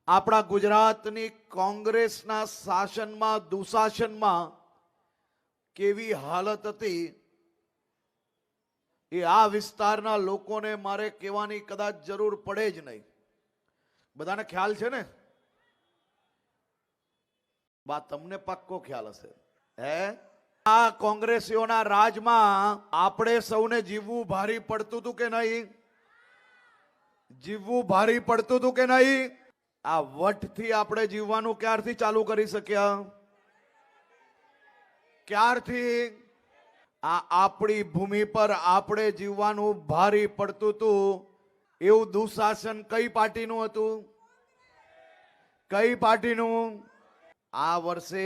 આપણા ગુજરાતની કોંગ્રેસના શાસનમાં દુશાસનમાં કેવી હાલત હતી એ આ વિસ્તારના લોકોને મારે કહેવાની કદાચ જરૂર પડે જ નહીં. બધાને ખ્યાલ છે ને? બા તમને પાક્કો ખ્યાલ હશે. હે, આ કોંગ્રેસીઓના રાજમાં આપણે સૌને જીવવું ભારી પડતું હતું કે નહીં? જીવવું ભારી પડતું હતું કે નહીં? આ વટથી આપણે જીવવાનું ક્યારથી ચાલુ કરી શક્યા? ક્યારથી? આ આપણી ભૂમિ પર આપણે જીવવાનું ભારી પડતું હતું. એવું દુશાસન કઈ પાર્ટીનું હતું? કઈ પાર્ટીનું? આ વર્ષે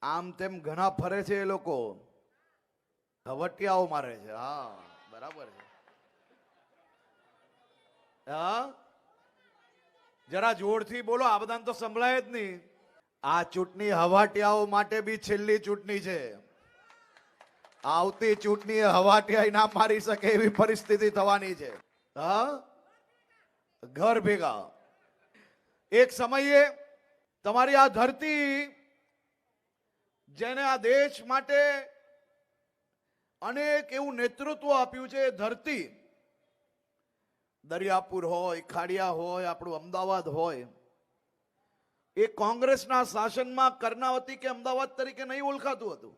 આમ તેમ ઘણા ફરે છે એ લોકો, ધવટિયાઓ મારે છે. હા, બરાબર છે. હા, જરા જોરથી બોલો, આ બધાને તો સંભળાય જ નહીં. આ ચૂંટણી હવાટિયાઓ માટે બી છેલ્લી ચૂંટણી છે. આવતી ચૂંટણી હવાટિયા ના મારી શકે એવી પરિસ્થિતિ થવાની છે. હા, ઘર ભેગા. એક સમયે તમારી આ ધરતી, જેને આ દેશ માટે અનેક એવું નેતૃત્વ આપ્યું છે, ધરતી, દરિયાપુર હોય, ખાડિયા હોય, આપણું અમદાવાદ હોય, એ કોંગ્રેસના શાસનમાં કર્ણાવતી કે અમદાવાદ તરીકે નહીં ઓળખાતું હતું.